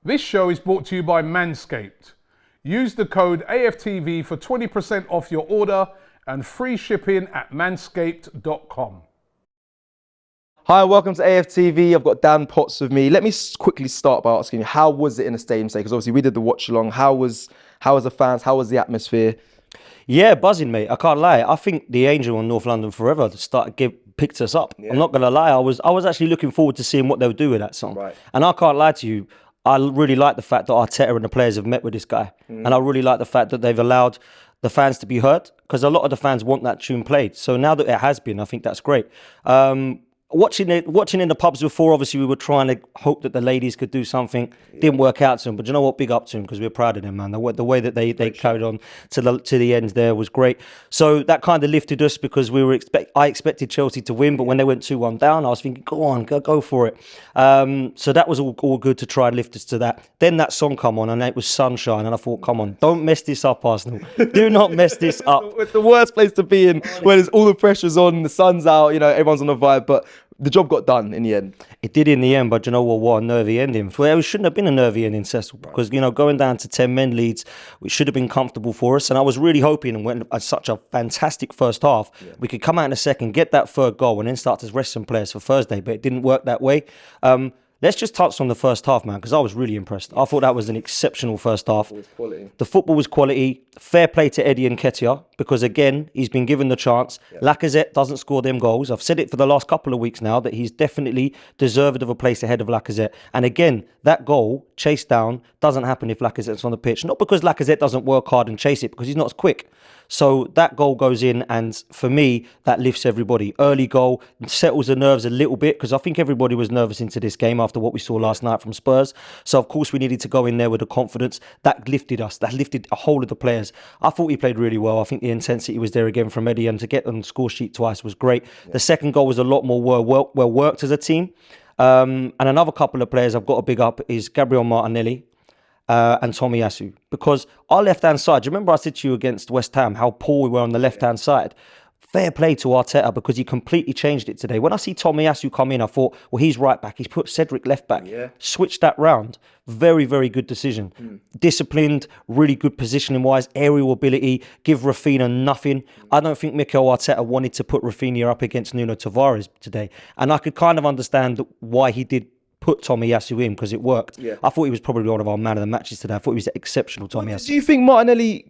This show is brought to you by Manscaped. Use the code AFTV for 20% off your order and free shipping at manscaped.com. Hi, welcome to AFTV. I've got Dan Potts with me. Let me quickly start by asking you, how was it in the stadium today? Because obviously we did the watch along. How was the fans? How was the atmosphere? Yeah, buzzing, mate. I can't lie. I think the Angel on North London Forever picked us up. Yeah. I'm not gonna lie. I was actually looking forward to seeing what they would do with that song. Right. And I can't lie to you. I really like the fact that Arteta and the players have met with this guy. And I really like the fact that they've allowed the fans to be heard, because a lot of the fans want that tune played. So now that it has been, I think that's great. Watching in the pubs before, obviously we were trying to hope that the ladies could do something. Didn't work out to them, but you know what? Big up to them, because we're proud of them, man. The way that they carried on to the end there was great. So that kind of lifted us, because I expected Chelsea to win, but when they went 2-1 down, I was thinking, go on, go for it. So that was all good to try and lift us to that. Then that song come on, and it was Sunshine, and I thought, come on, don't mess this up, Arsenal. Do not mess this up. It's the worst place to be in, when all the pressure's on, the sun's out, everyone's on a vibe, but the job got done in the end. It did in the end, but you know what a nervy ending. Well, it shouldn't have been a nervy ending, Cecil, because, going down to 10 men Leeds, it should have been comfortable for us. And I was really hoping, and when such a fantastic first half, we could come out in a second, get that third goal, and then start to rest some players for Thursday, but it didn't work that way. Let's just touch on the first half, man, because I was really impressed. I thought that was an exceptional first half. The football was quality. Fair play to Eddie Nketiah, because, again, he's been given the chance. Lacazette doesn't score them goals. I've said it for the last couple of weeks now, that he's definitely deserved of a place ahead of Lacazette. And, again, that goal, chased down, doesn't happen if Lacazette's on the pitch. Not because Lacazette doesn't work hard and chase it, because he's not as quick. So that goal goes in, and for me, that lifts everybody. Early goal settles the nerves a little bit, because I think everybody was nervous into this game after what we saw last night from Spurs. So, of course, we needed to go in there with the confidence. That lifted us. That lifted a whole of the players. I thought he played really well. I think the intensity was there again from Eddie, and to get on the score sheet twice was great. The second goal was a lot more well worked as a team. And another couple of players I've got to big up is Gabriel Martinelli. And Tomiyasu, because our left-hand side, do you remember I said to you against West Ham how poor we were on the left-hand side? Fair play to Arteta, because he completely changed it today. When I see Tomiyasu come in, I thought, well, he's right back. He's put Cedric left back. Switched that round. Very, very good decision. Disciplined, really good positioning-wise, aerial ability, give Rafinha nothing. I don't think Mikel Arteta wanted to put Rafinha up against Nuno Tavares today. And I could kind of understand why he did put Tomiyasu in, because it worked. I thought he was probably one of our man of the matches today. I thought he was exceptional, Tomiyasu. Do you think Martinelli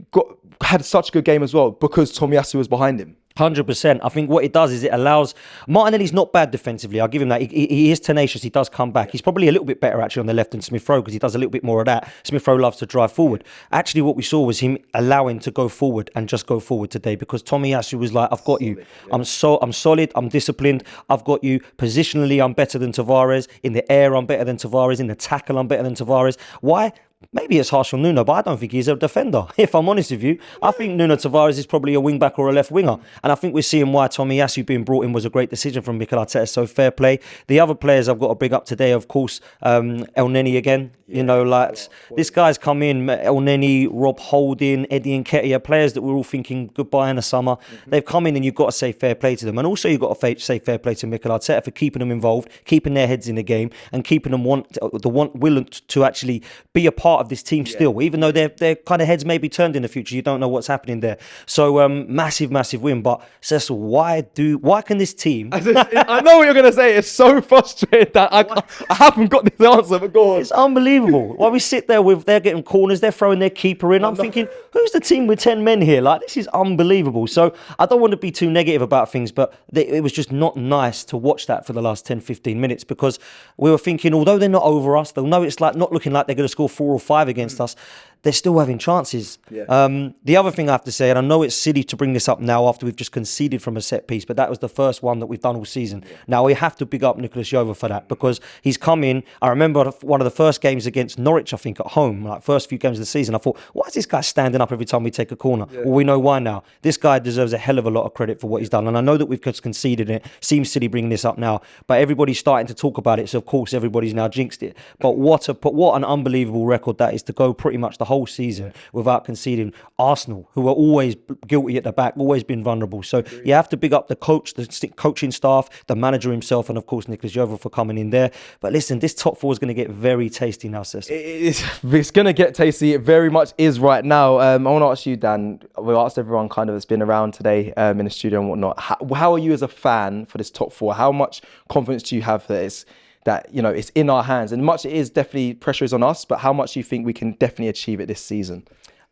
had such a good game as well because Tomiyasu was behind him? 100%. I think what it does is it allows... Martinelli's not bad defensively. I'll give him that. He is tenacious. He does come back. He's probably a little bit better actually on the left than Smith-Rowe, because he does a little bit more of that. Smith-Rowe loves to drive forward. Actually, what we saw was him allowing to go forward and just go forward today, because Tomiyasu was like, I've got you. I'm solid. I'm disciplined. I've got you. Positionally, I'm better than Tavares. In the air, I'm better than Tavares. In the tackle, I'm better than Tavares. Why? Maybe it's harsh on Nuno, but I don't think he's a defender, if I'm honest with you. I think Nuno Tavares is probably a wing-back or a left winger. And I think we're seeing why Tomiyasu being brought in was a great decision from Mikel Arteta, so fair play. The other players I've got to bring up today, of course, El Neni again. This guy's come in, El Neni, Rob Holding, Eddie Nketiah, players that we're all thinking goodbye in the summer. They've come in, and you've got to say fair play to them. And also you've got to say fair play to Mikel Arteta for keeping them involved, keeping their heads in the game, and keeping them willing to actually be a part of this team still, even though their kind of heads may be turned in the future. You don't know what's happening there. So massive win. But Cecil, why can this team... I know what you're going to say. It's so frustrating that I haven't got this answer, but go on. It's unbelievable. While we sit there they're getting corners, they're throwing their keeper in. I'm thinking, who's the team with 10 men here? Like, this is unbelievable. So I don't want to be too negative about things, but it was just not nice to watch that for the last 10, 15 minutes, because we were thinking, although they're not over us, they'll know it's like not looking like they're going to score 4 or 5 against us. They're still having chances. The other thing I have to say, and I know it's silly to bring this up now after we've just conceded from a set piece, but that was the first one that we've done all season. Now, we have to big up Nicolas Jova for that, because he's come in. I remember one of the first games against Norwich, I think, at home, like first few games of the season, I thought, why is this guy standing up every time we take a corner? Well, we know why now. This guy deserves a hell of a lot of credit for what he's done. And I know that we've just conceded it. Seems silly bringing this up now, but everybody's starting to talk about it. So, of course, everybody's now jinxed it. But what an unbelievable record that is, to go pretty much the whole whole season without conceding. Arsenal, who are always guilty at the back, always been vulnerable. So you have to big up the coach, the coaching staff, the manager himself, and of course Nicolas Jover for coming in there. But listen, this top four is going to get very tasty now, Cesc. It's going to get tasty. It very much is right now. I want to ask you, Dan. We asked everyone kind of that's been around today in the studio and whatnot. How are you as a fan for this top four? How much confidence do you have that it's in our hands? And much it is definitely pressure is on us, but how much do you think we can definitely achieve it this season?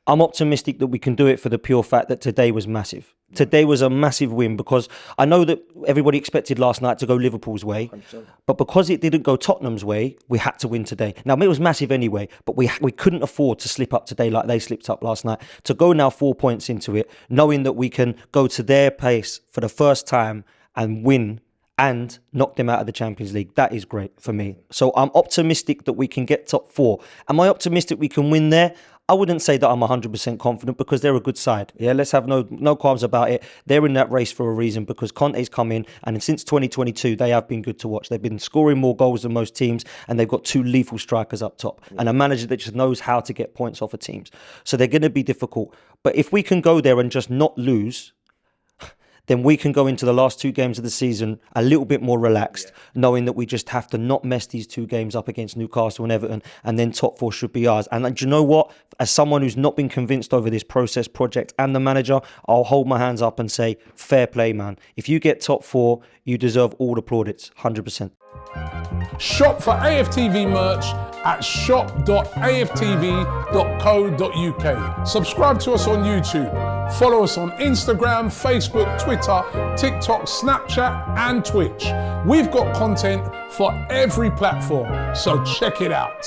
I'm optimistic that we can do it for the pure fact that today was massive. Today was a massive win because I know that everybody expected last night to go Liverpool's way, 100%. But because it didn't go Tottenham's way, we had to win today. Now, it was massive anyway, but we couldn't afford to slip up today like they slipped up last night. To go now 4 points into it, knowing that we can go to their pace for the first time and win and knock them out of the Champions League, that is great for me. So I'm optimistic that we can get top four. Am I optimistic we can win there? I wouldn't say that I'm 100% confident because they're a good side. Yeah, let's have no qualms about it. They're in that race for a reason because Conte's come in, and since 2022, they have been good to watch. They've been scoring more goals than most teams, and they've got two lethal strikers up top and a manager that just knows how to get points off of teams. So they're going to be difficult. But if we can go there and just not lose, then we can go into the last two games of the season a little bit more relaxed, knowing that we just have to not mess these two games up against Newcastle and Everton, and then top four should be ours. And do you know what? As someone who's not been convinced over this process, project, and the manager, I'll hold my hands up and say, fair play, man. If you get top four, you deserve all the plaudits, 100%. Shop for AFTV merch at shop.aftv.co.uk. Subscribe to us on YouTube. Follow us on Instagram, Facebook, Twitter, TikTok, Snapchat, and Twitch. We've got content for every platform, so check it out.